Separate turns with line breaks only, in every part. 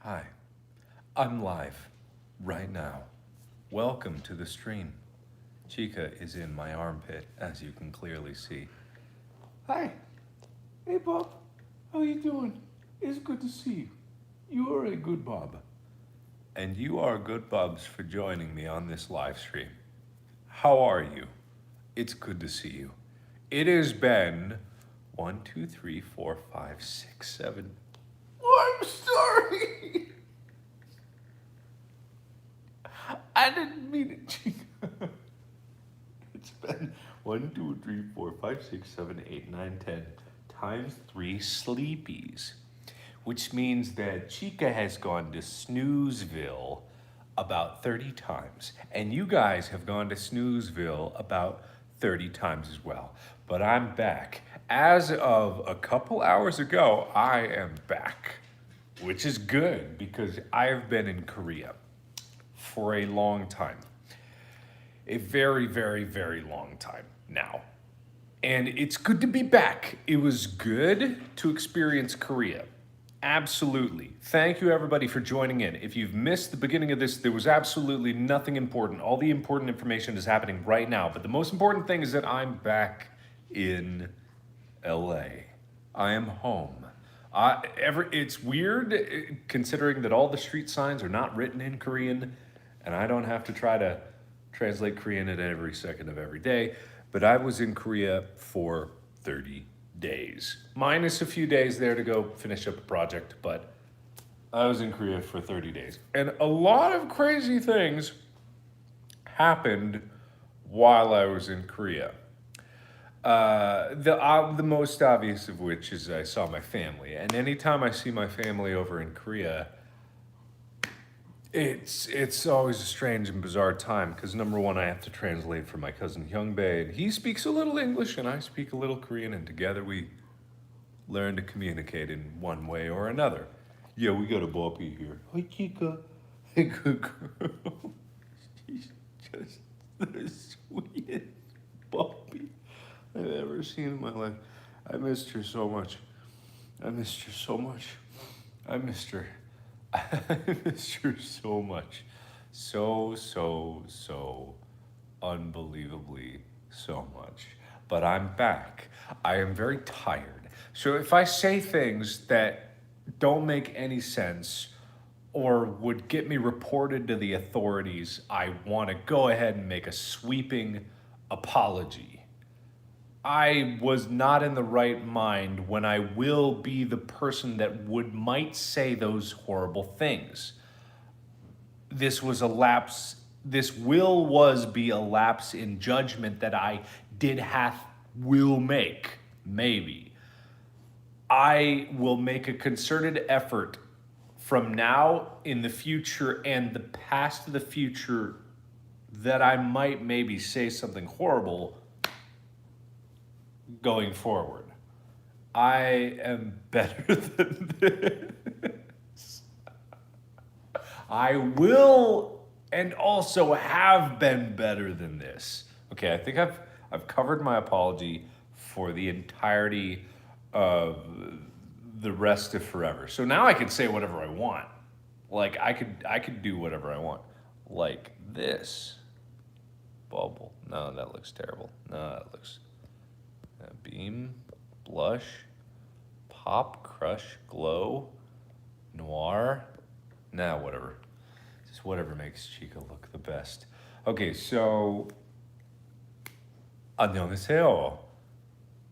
Hi, I'm live right now. Welcome to the stream. Chica is in my armpit, as you can clearly see.
Hi. Hey, Bob. How you doing? It's good to see you. You are a good Bob.
And you are good bubs for joining me on this live stream. How are you? It's good to see you. It has been 1, 2, 3, 4, 5, 6, 7.
Oh, I'm sorry. I didn't mean it, Chica.
It's been 1, 2, 3, 4, 5, 6, 7, 8, 9, 10 times 3 sleepies, which means that Chica has gone to Snoozeville about 30 times, and you guys have gone to Snoozeville about 30 times as well. But I'm back. As of a couple hours ago, I am back, which is good because I've been in Korea for a long time. A very, very, very long time now. And it's good to be back. It was good to experience Korea. Absolutely. Thank you, everybody, for joining in. If you've missed the beginning of this, there was absolutely nothing important. All the important information is happening right now. But the most important thing is that I'm back in LA. I am home. It's weird considering that all the street signs are not written in Korean, and I don't have to try to translate Korean at every second of every day. But I was in Korea for 30 days, minus a few days there to go finish up a project, but I was in Korea for 30 days. And a lot of crazy things happened while I was in Korea. The most obvious of which is I saw my family, and anytime I see my family over in Korea, it's always a strange and bizarre time because number one, I have to translate for my cousin Hyungbae, and he speaks a little English and I speak a little Korean, and together we learn to communicate in one way or another. Yeah, we got a Bobby here. Hi, Chica. Hey, good girl. She's just the sweetest Bobby I've ever seen in my life. I missed her so much. I missed her so much. I missed her. I missed her so much. So unbelievably so much. But I'm back. I am very tired. So if I say things that don't make any sense or would get me reported to the authorities, I want to go ahead and make a sweeping apology. I was not in the right mind when I will be the person that might say those horrible things. This was a lapse. This was be a lapse in judgment that I will make, maybe. I will make a concerted effort from now in the future and the past to the future that I might maybe say something horrible going forward. I am better than this. I will and also have been better than this. Okay, I think I've covered my apology for the entirety of the rest of forever. So now I can say whatever I want. Like I could do whatever I want. Like this bubble. No, that looks terrible. No, that looks beam, blush, pop, crush, glow, noir. Nah, whatever. Just whatever makes Chica look the best. Okay, so 안녕하세요.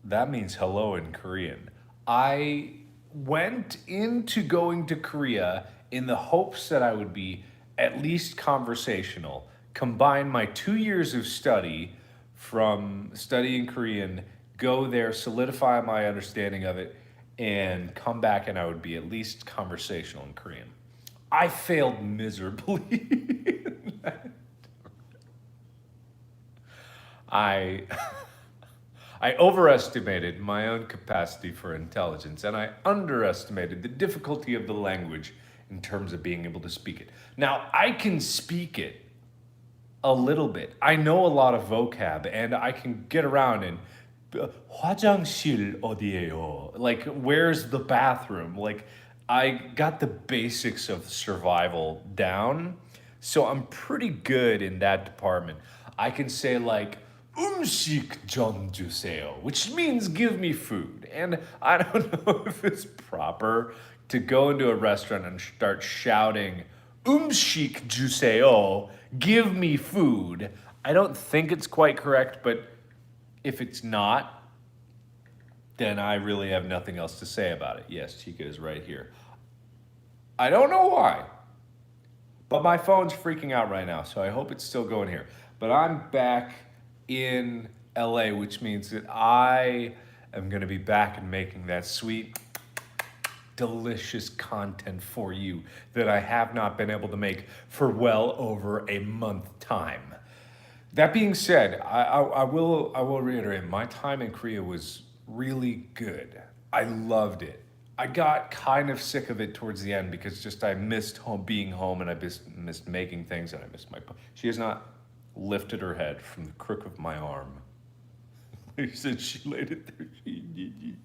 That means hello in Korean. I went into going to Korea in the hopes that I would be at least conversational, combine my 2 years of study from studying Korean, go there, solidify my understanding of it, and come back and I would be at least conversational in Korean. I failed miserably. I I overestimated my own capacity for intelligence and I underestimated the difficulty of the language in terms of being able to speak it. Now, I can speak it a little bit. I know a lot of vocab and I can get around and 화장실 어디예요? Like where's the bathroom? Like I got the basics of survival down, so I'm pretty good in that department. I can say like umshik jonjuseo, which means give me food. And I don't know if it's proper to go into a restaurant and start shouting umshik juseo, give me food. I don't think it's quite correct, but if it's not, then I really have nothing else to say about it. Yes, Chica is right here. I don't know why, but my phone's freaking out right now, so I hope it's still going here. But I'm back in LA, which means that I am going to be back and making that sweet, delicious content for you that I have not been able to make for well over a month time. That being said, I will reiterate, my time in Korea was really good. I loved it. I got kind of sick of it towards the end because just I missed being home, and I missed making things, and I missed my. She has not lifted her head from the crook of my arm. She said she laid it there. She did, you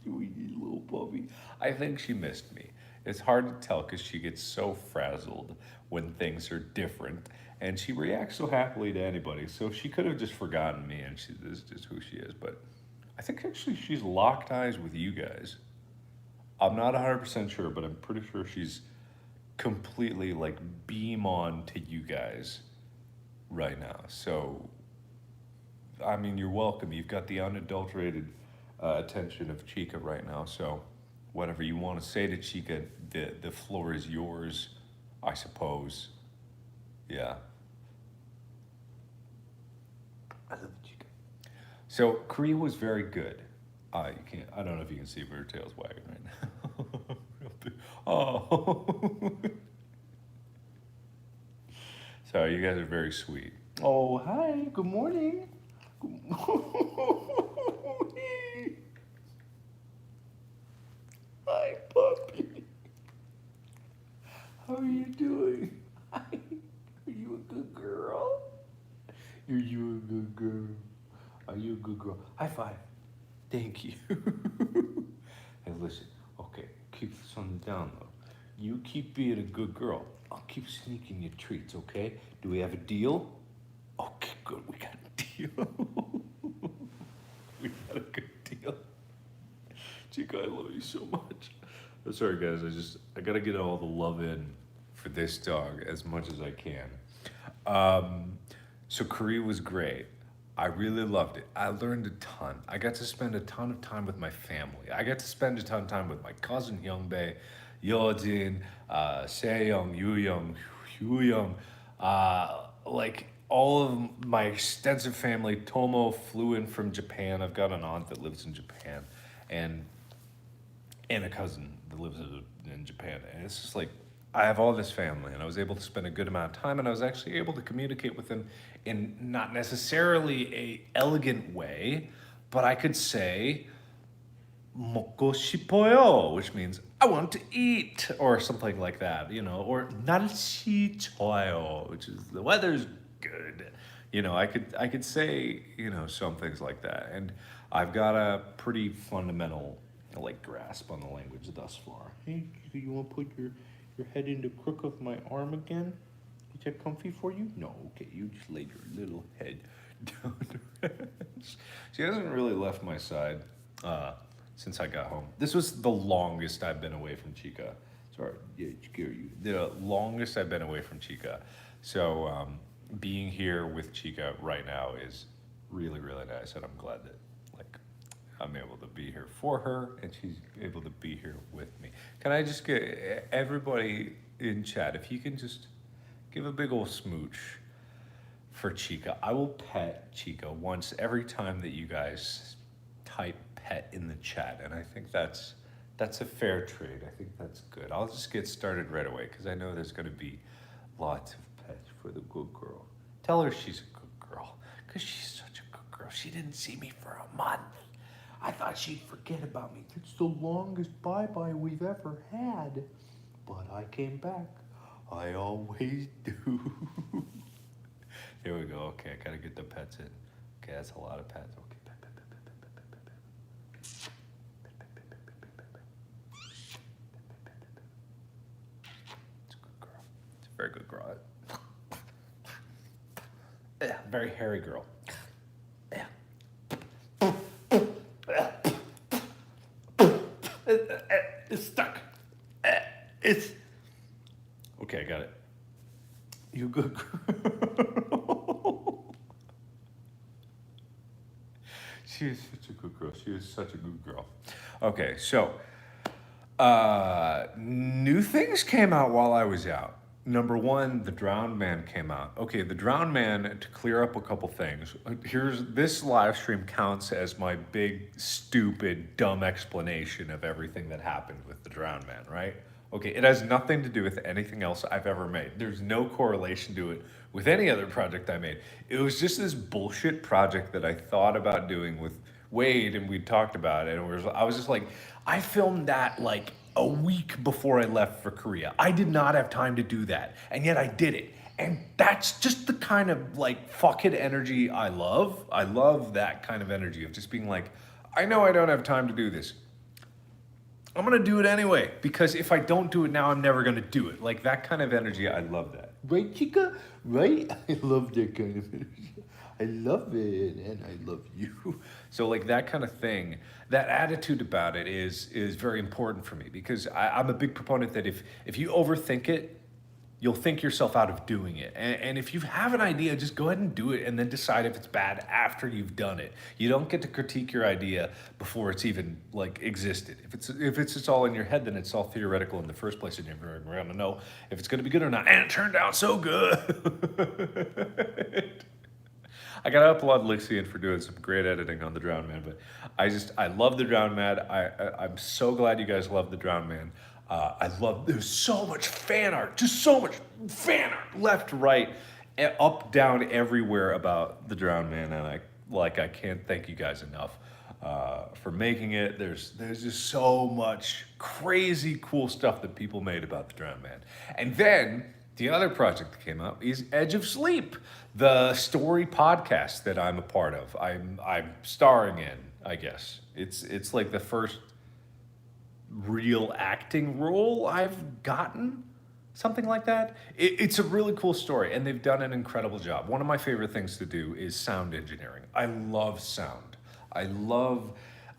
little puppy. I think she missed me. It's hard to tell because she gets so frazzled when things are different, and she reacts so happily to anybody. So she could have just forgotten me, and this is just who she is. But I think actually she's locked eyes with you guys. I'm not 100% sure, but I'm pretty sure she's completely like beam on to you guys right now. So, I mean, you're welcome. You've got the unadulterated attention of Chica right now. So, whatever you want to say to Chica, the floor is yours, I suppose. Yeah. I love Chica. So, Korea was very good. You can't. I don't know if you can see, but her tail's wagging right now. Oh. Sorry, you guys are very sweet. Oh, hi. Good morning. Good morning. Hi, puppy. How are you doing? Hi. Are you a good girl? Are you a good girl? Are you a good girl? High five. Thank you. Hey, listen. Okay, keep this on the down low. You keep being a good girl. I'll keep sneaking you treats, okay? Do we have a deal? Okay, good. We got a deal. We got a good deal. Chica, I love you so much. I'm sorry, guys. I gotta get all the love in for this dog as much as I can. So Korea was great. I really loved it. I learned a ton. I got to spend a ton of time with my family. I got to spend a ton of time with my cousin Hyungbae, Yeojin, Seyoung, Yuyoung, Hyuyoung, like all of my extensive family. Tomo flew in from Japan. I've got an aunt that lives in Japan, and a cousin that lives in Japan. And it's just like I have all this family, and I was able to spend a good amount of time, and I was actually able to communicate with them in not necessarily a elegant way, but I could say 먹고 싶어요, which means I want to eat, or something like that, or 날씨 좋아요, which is the weather's good. I could say, some things like that. And I've got a pretty fundamental like grasp on the language thus far. Hey, do you want to put your head in the crook of my arm again? Is that comfy for you? No, okay, you just laid your little head down the ranch. She hasn't really left my side since I got home. This was the longest I've been away from Chica. Sorry, yeah, scare you. The longest I've been away from Chica. So being here with Chica right now is really, really nice, and I'm glad that I'm able to be here for her, and she's able to be here with me. Can I just get everybody in chat, if you can just give a big old smooch for Chica. I will pet Chica once every time that you guys type pet in the chat, and I think that's a fair trade. I think that's good. I'll just get started right away because I know there's going to be lots of pets for the good girl. Tell her she's a good girl because she's such a good girl. She didn't see me for a month. I thought she'd forget about me. It's the longest bye-bye we've ever had. But I came back. I always do. Here we go. Okay, I gotta get the pets in. Okay, that's a lot of pets. Okay, pet, pet, pet, pet, pet, pet, pet, pet, pet. Pet, pet, pet, pet, pet, pet, pet, pet, pet. Pet, pet, pet, pet, pet. Very good girl. Yeah, very hairy girl. Yeah. It's stuck. It's okay. I got it. You good girl. She is such a good girl. She is such a good girl. Okay, so new things came out while I was out. Number one, The Drowned Man came out. Okay, The Drowned Man, to clear up a couple things, here's this live stream counts as my big, stupid, dumb explanation of everything that happened with The Drowned Man, right? Okay, it has nothing to do with anything else I've ever made. There's no correlation to it with any other project I made. It was just this bullshit project that I thought about doing with Wade, and we talked about it. And I was just like, I filmed that like a week before I left for Korea. I did not have time to do that, and yet I did it. And that's just the kind of like fuck it energy I love. I love that kind of energy of just being like, I know I don't have time to do this. I'm gonna do it anyway, because if I don't do it now, I'm never gonna do it. Like that kind of energy, I love that. Right, chica? Right? I love that kind of energy. I love it, and I love you. So like that kind of thing, that attitude about it is very important for me, because I'm a big proponent that if you overthink it, you'll think yourself out of doing it. And if you have an idea, just go ahead and do it and then decide if it's bad after you've done it. You don't get to critique your idea before it's even like existed. If it's just all in your head, then it's all theoretical in the first place, and you're going to know if it's going to be good or not. And it turned out so good. I gotta applaud Lixian for doing some great editing on The Drowned Man, but I love The Drowned Man. I'm so glad you guys love The Drowned Man. There's so much fan art, just so much fan art, left, right, up, down, everywhere about The Drowned Man, and I can't thank you guys enough for making it. There's just so much crazy cool stuff that people made about The Drowned Man. And then the other project that came out is Edge of Sleep, the story podcast that I'm a part of. I'm starring in, I guess. It's like the first real acting role I've gotten, something like that. It's a really cool story, and they've done an incredible job. One of my favorite things to do is sound engineering. I love sound. I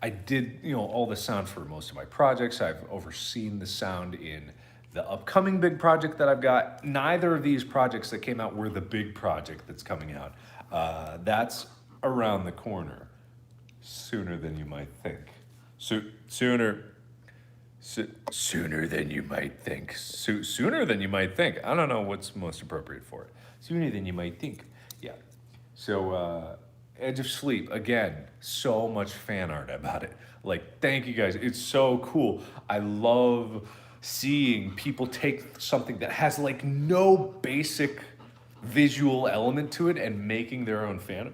did, all the sound for most of my projects. I've overseen the sound in the upcoming big project that I've got. Neither of these projects that came out were the big project that's coming out. That's around the corner, sooner than you might think. Sooner than you might think. Sooner than you might think. I don't know what's most appropriate for it. Sooner than you might think. Yeah. So, Edge of Sleep, again, so much fan art about it. Like, thank you guys. It's so cool. I love seeing people take something that has like no basic visual element to it and making their own fan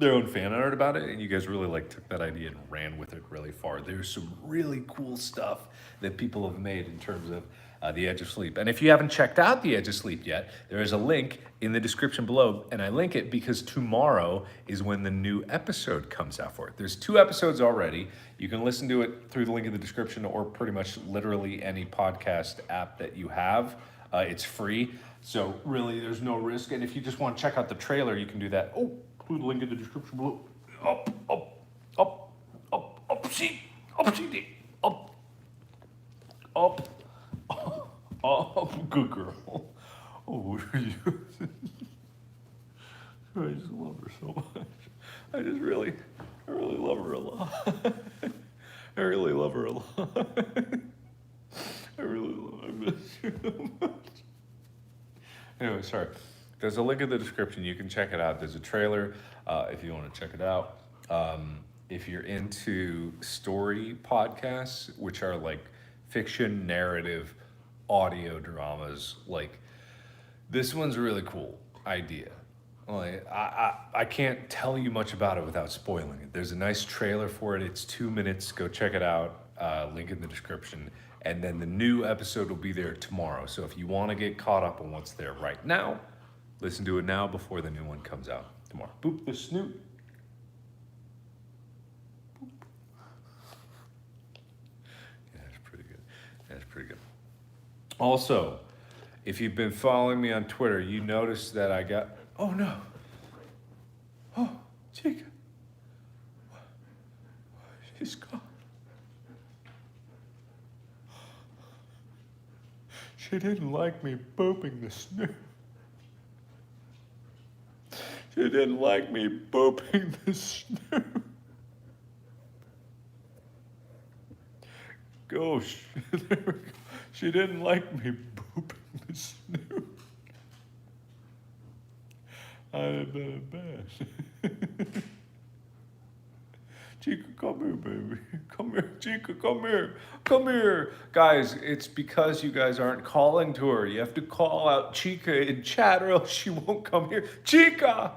art about it, and you guys really like took that idea and ran with it really far. There's some really cool stuff that people have made in terms of The Edge of Sleep. And if you haven't checked out The Edge of Sleep yet, there is a link in the description below, and I link it because tomorrow is when the new episode comes out for it. There's 2 episodes already. You can listen to it through the link in the description, or pretty much literally any podcast app that you have. It's free, so really there's no risk. And if you just want to check out the trailer, you can do that. Oh, the link in the description below. Up, good girl. Oh, what are you? I just love her so much. I really love her a lot. I really love her a lot. I really love her. I miss her so much. Anyway, sorry. There's a link in the description. You can check it out. There's a trailer if you want to check it out. If you're into story podcasts, which are like fiction, narrative, audio dramas, like this one's a really cool idea. Like, I can't tell you much about it without spoiling it. There's a nice trailer for it. It's 2 minutes. Go check it out. Link in the description. And then the new episode will be there tomorrow. So if you want to get caught up on what's there right now, listen to it now before the new one comes out tomorrow. Boop the snoot. Boop. Yeah, that's pretty good. That's pretty good. Also, If you've been following me on Twitter, you noticed that I got. Oh no. Oh, Chica. She's gone. She didn't like me booping the snoo. She didn't like me booping the snoo. Gosh, there we go. She didn't like me booping the snoo. I had done it bad. Chica, come here, baby. Come here, Chica, come here. Come here. Guys, it's because you guys aren't calling to her. You have to call out Chica in chat or else she won't come here. Chica!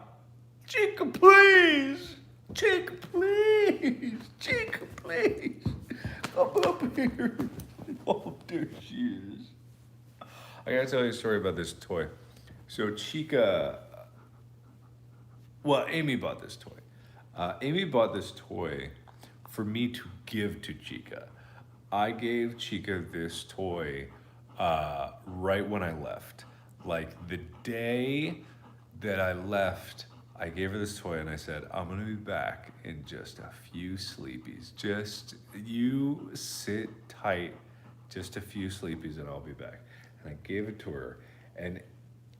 Chica, please! Chica, please! Chica, please! Come up here. Oh, there she is. I gotta tell you a story about this toy. So Chica, well, Amy bought this toy. Amy bought this toy for me to give to Chica. I gave Chica this toy right when I left. Like the day that I left, I gave her this toy and I said, I'm gonna be back in just a few sleepies. Just you sit tight, just a few sleepies and I'll be back. And I gave it to her and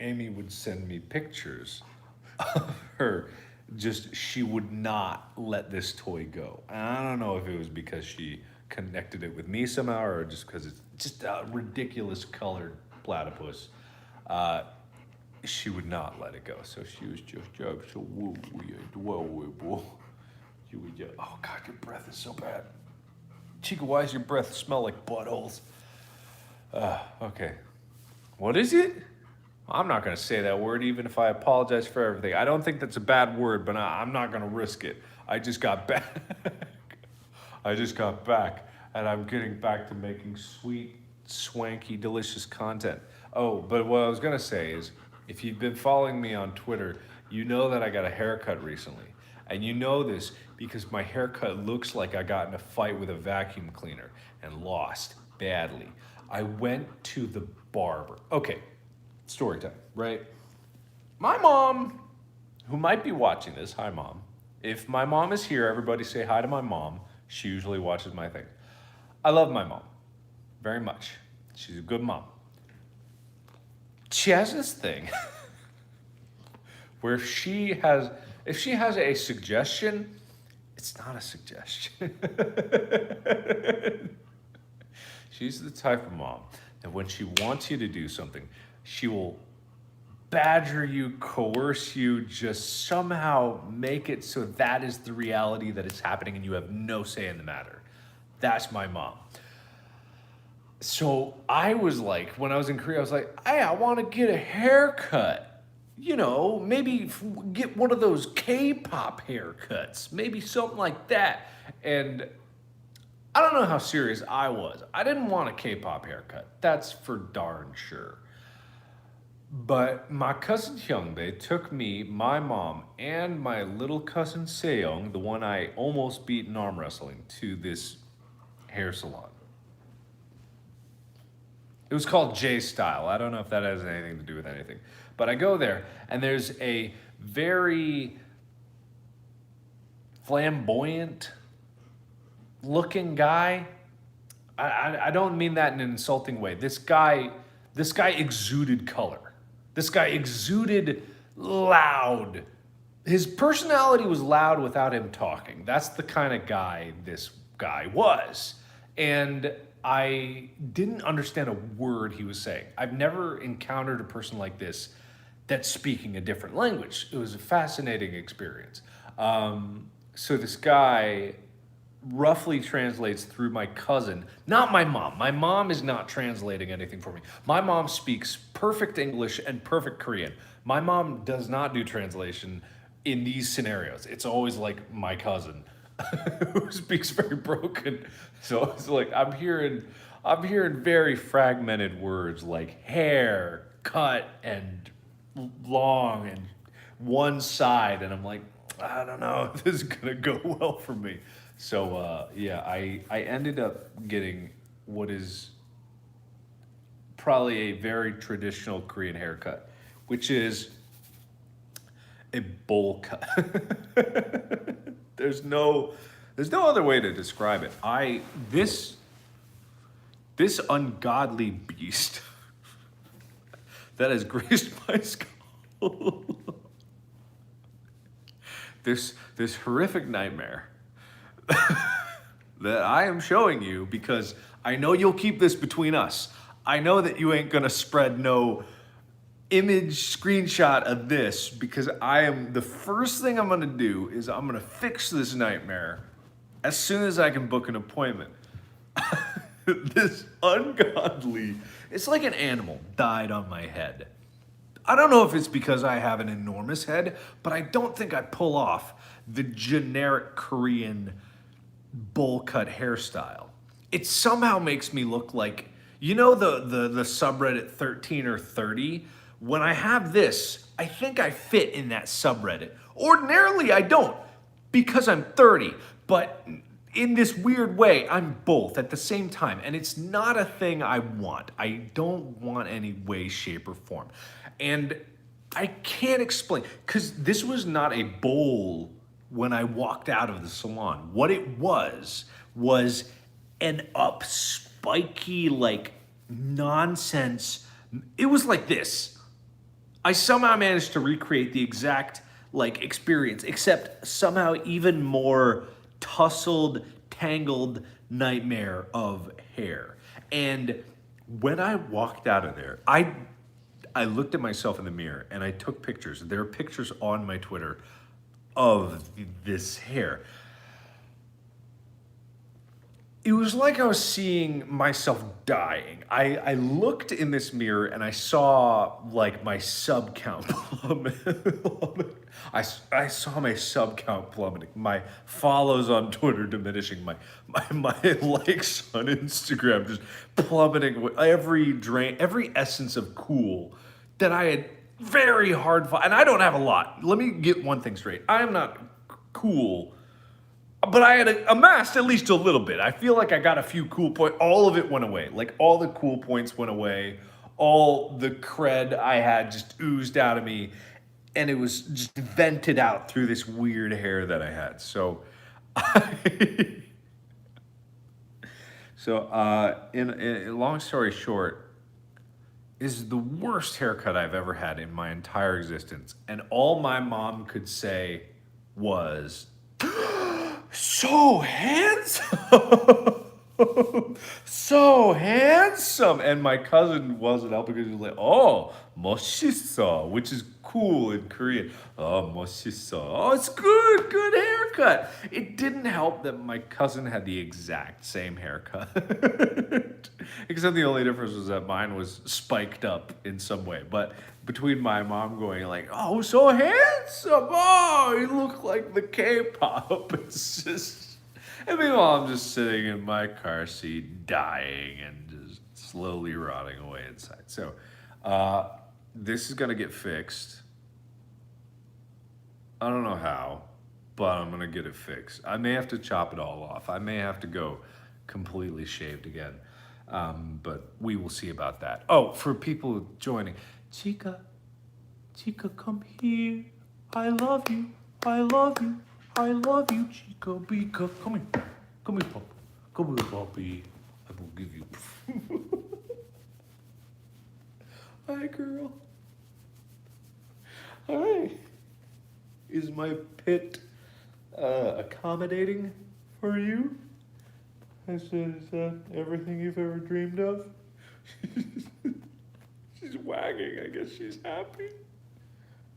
Amy would send me pictures of her. Just, she would not let this toy go. And I don't know if it was because she connected it with me somehow or just because it's just a ridiculous colored platypus. She would not let it go. So she was just, so woo, you would just, oh God, your breath is so bad. Chica, why does your breath smell like buttholes? Okay. What is it? I'm not going to say that word even if I apologize for everything. I don't think that's a bad word, but I'm not going to risk it. I just got back. I just got back, and I'm getting back to making sweet, swanky, delicious content. Oh, but what I was going to say is, if you've been following me on Twitter, you know that I got a haircut recently. And you know this because my haircut looks like I got in a fight with a vacuum cleaner and lost badly. I went to the barber. Okay. Story time, right? My mom, who might be watching this, hi mom. If my mom is here, everybody say hi to my mom. She usually watches my thing. I love my mom very much. She's a good mom. She has this thing where if she has a suggestion, it's not a suggestion. She's the type of mom that when she wants you to do something, she will badger you, coerce you, just somehow make it so that is the reality that it's happening and you have no say in the matter. That's my mom. So I was like, when I was in Korea, I was like, hey, I want to get a haircut. You know, maybe get one of those K-pop haircuts, maybe something like that. And I don't know how serious I was. I didn't want a K-pop haircut. That's for darn sure. But my cousin Hyungbae took me, my mom, and my little cousin Seong, the one I almost beat in arm wrestling, to this hair salon. It was called J Style. I don't know if that has anything to do with anything. But I go there, and there's a very flamboyant looking guy. I don't mean that in an insulting way. This guy exuded color. This guy exuded loud. His personality was loud without him talking. That's the kind of guy this guy was. And I didn't understand a word he was saying. I've never encountered a person like this that's speaking a different language. It was a fascinating experience. So this guy roughly translates through my cousin, not my mom. My mom is not translating anything for me. My mom speaks perfect English and perfect Korean. My mom does not do translation in these scenarios. It's always like my cousin who speaks very broken. So it's like I'm hearing very fragmented words like hair, cut, and long, and one side, and I'm like, I don't know if this is gonna go well for me. So yeah, I ended up getting what is probably a very traditional Korean haircut, which is a bowl cut. There's no other way to describe it. This ungodly beast that has graced my skull. This horrific nightmare that I am showing you because I know you'll keep this between us. I know that you ain't gonna spread no image screenshot of this because the first thing I'm gonna do is I'm gonna fix this nightmare as soon as I can book an appointment. This ungodly, it's like an animal died on my head. I don't know if it's because I have an enormous head, but I don't think I pull off the generic Korean bowl cut hairstyle. It somehow makes me look like, you know, the subreddit 13 or 30? When I have this, I think I fit in that subreddit. Ordinarily, I don't because I'm 30, but in this weird way, I'm both at the same time, and it's not a thing I want. I don't want any way, shape, or form. And I can't explain, because this was not a bowl when I walked out of the salon. What it was an up spiky, like, nonsense. It was like this. I somehow managed to recreate the exact, like, experience, except somehow even more tousled, tangled nightmare of hair. And when I walked out of there, I looked at myself in the mirror and I took pictures. There are pictures on my Twitter of this hair. It was like I was seeing myself dying. I looked in this mirror and I saw like my sub count plummet. I saw my sub count plummeting. My follows on Twitter diminishing. My likes on Instagram just plummeting. With every essence of cool that I had very hard. And I don't have a lot. Let me get one thing straight. I am not cool. But I had amassed at least a little bit. I feel like I got a few cool points. All of it went away. Like all the cool points went away. All the cred I had just oozed out of me. And it was just vented out through this weird hair that I had. So, in long story short, is the worst haircut I've ever had in my entire existence. And all my mom could say was, so handsome, so handsome. And my cousin wasn't helping because he was like, oh, 멋있어, which is cool in Korean. Oh, 멋있어. Oh, it's good haircut. It didn't help that my cousin had the exact same haircut. Except the only difference was that mine was spiked up in some way. But between my mom going like, oh, so handsome. Oh, you look like the K-pop. It's just, and meanwhile, I'm just sitting in my car seat dying and just slowly rotting away inside. So this is going to get fixed. I don't know how, but I'm going to get it fixed. I may have to chop it all off. I may have to go completely shaved again. But we will see about that. Oh, for people joining, Chica, come here. I love you. I love you. I love you, Chica, Bika. Come here. Come here, Papa. Come here, Poppy. I will give you. Hi, girl. Hi. Is my pit accommodating for you? I said, is that everything you've ever dreamed of? She's wagging. I guess she's happy.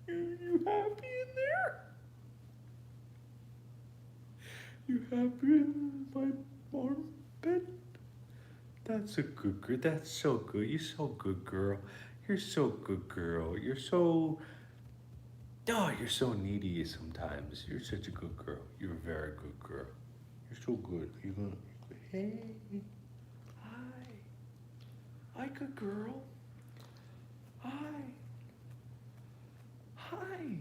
You happy in there? You happy in my warm bed? That's a good girl. That's so good. You're so good, girl. You're so good, girl. You're so... Oh, you're so needy sometimes. You're such a good girl. You're a very good girl. You're so good. You're gonna... Hey. Hi. Hi, good girl. Hi. Hi.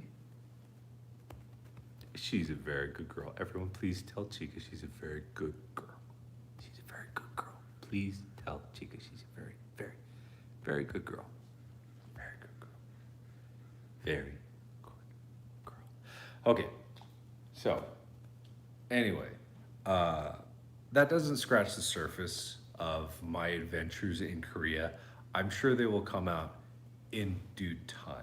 She's a very good girl. Everyone, please tell Chica she's a very good girl. She's a very good girl. Please tell Chica she's a very, very, Very good girl. Very good girl. Very good girl. Okay, so anyway, that doesn't scratch the surface of my adventures in Korea. I'm sure they will come out in due time.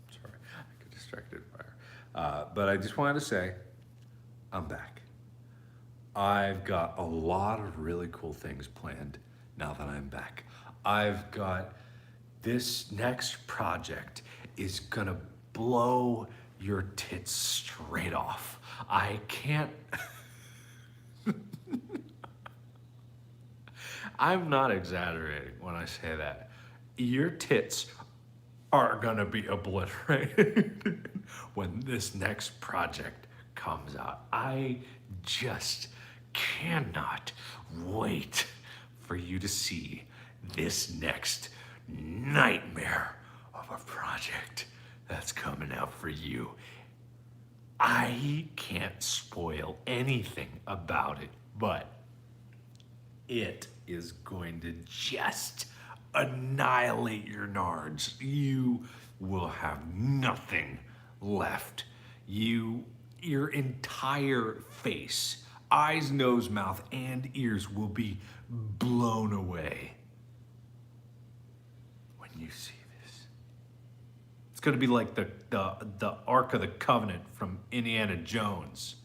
Sorry, I got distracted by her. But I just wanted to say, I'm back. I've got a lot of really cool things planned now that I'm back. I've got this next project is gonna blow your tits straight off. I can't. I'm not exaggerating when I say that. Your tits are gonna be obliterated when this next project comes out. I just cannot wait for you to see this next nightmare of a project that's coming out for you. I can't spoil anything about it, but it is going to just annihilate your nards. You will have nothing left. Your entire face, eyes, nose, mouth, and ears will be blown away when you see this. It's gonna be like the Ark of the Covenant from Indiana Jones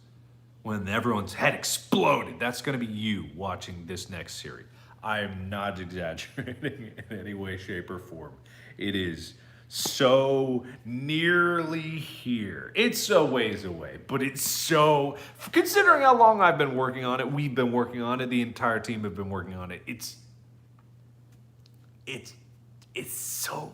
when everyone's head exploded. That's gonna be you watching this next series. I am not exaggerating in any way, shape, or form. It is so nearly here. It's a ways away, but it's so, considering how long I've been working on it, we've been working on it, the entire team have been working on it, it's so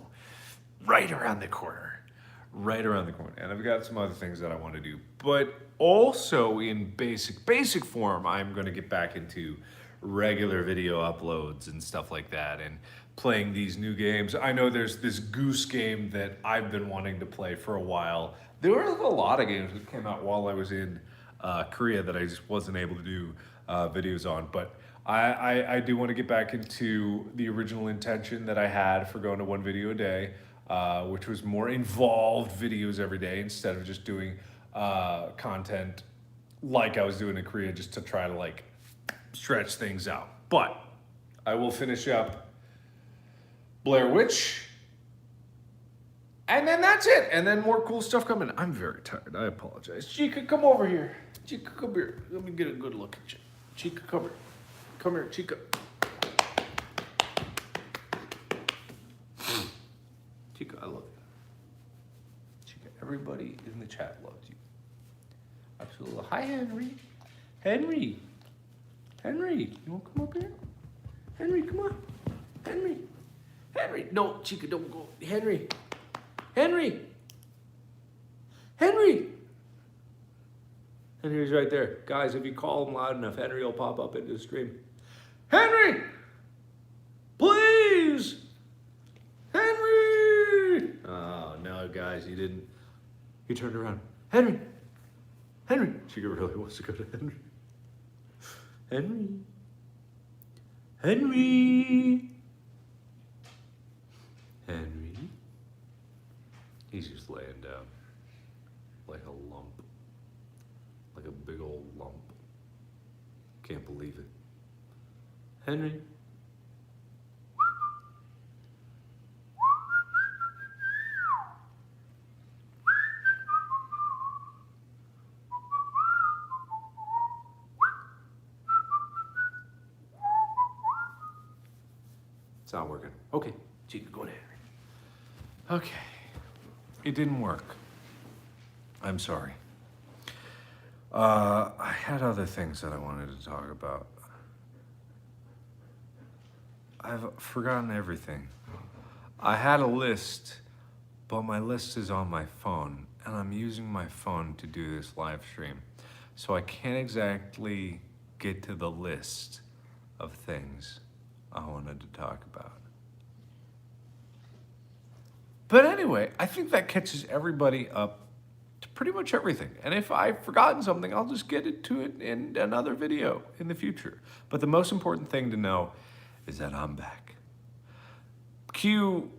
right around the corner. Right around the corner. And I've got some other things that I want to do. But also in basic form, I'm going to get back into regular video uploads and stuff like that and playing these new games. I know there's this Goose game that I've been wanting to play for a while. There were a lot of games that came out while I was in Korea that I just wasn't able to do videos on. But I do want to get back into the original intention that I had for going to one video a day, which was more involved videos every day instead of just doing content like I was doing in Korea just to try to like stretch things out. But I will finish up Blair Witch, and then that's it. And then more cool stuff coming. I'm very tired. I apologize. Chica, come over here. Chica, come here. Let me get a good look at you. Chica, come here. Come here, Chica. Chica, I love you. Chica, everybody in the chat loves you. Absolutely. Hi, Henry. Henry. Henry, you want to come up here? Henry, come on. Henry. Henry. No, Chica, don't go. Henry. Henry. Henry. Henry's right there. Guys, if you call him loud enough, Henry will pop up into the stream. Henry! Please! Henry! Oh, no, guys, he didn't. He turned around. Henry! Henry! Chica really wants to go to Henry. Henry. Henry. Henry. He's just laying down like a lump. Like a big old lump. Can't believe it. Henry. It's not working. Okay, Chica, go to Henry. Okay, it didn't work. I'm sorry. I had other things that I wanted to talk about. I've forgotten everything. I had a list, but my list is on my phone, and I'm using my phone to do this live stream. So I can't exactly get to the list of things I wanted to talk about. But anyway, I think that catches everybody up to pretty much everything. And if I've forgotten something, I'll just get into it in another video in the future. But the most important thing to know is that I'm back. Cue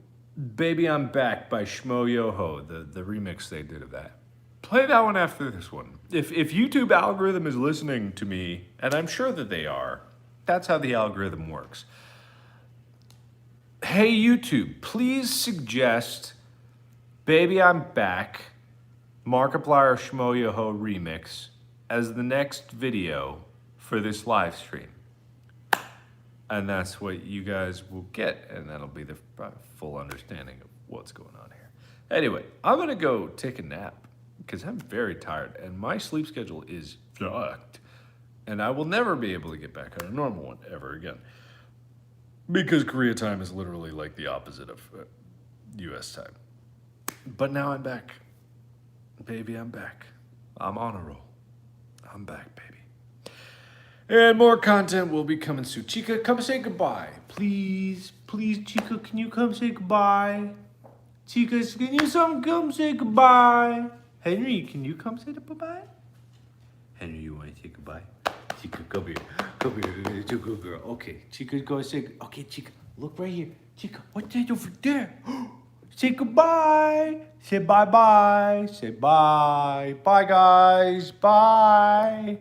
Baby I'm Back by Shmo Yoho, the remix they did of that. Play that one after this one. If YouTube algorithm is listening to me, and I'm sure that they are, that's how the algorithm works. Hey YouTube, please suggest Baby I'm Back, Markiplier Shmo Yoho remix as the next video for this live stream. And that's what you guys will get, and that'll be the full understanding of what's going on here. Anyway, I'm gonna go take a nap because I'm very tired and my sleep schedule is fucked. And I will never be able to get back on a normal one ever again. Because Korea time is literally like the opposite of US time. But now I'm back. Baby, I'm back. I'm on a roll. I'm back, baby. And more content will be coming soon. Chica, come say goodbye. Please, please, Chica, can you come say goodbye? Chica, can you come say goodbye? Henry, can you come say goodbye? Henry, you want to say goodbye? Chica, come here. Come here. It's a good girl. Okay, Chica's going to say, okay, Chica, look right here. Chica, what's that over there? Say goodbye. Say bye-bye. Say bye. Bye, guys. Bye.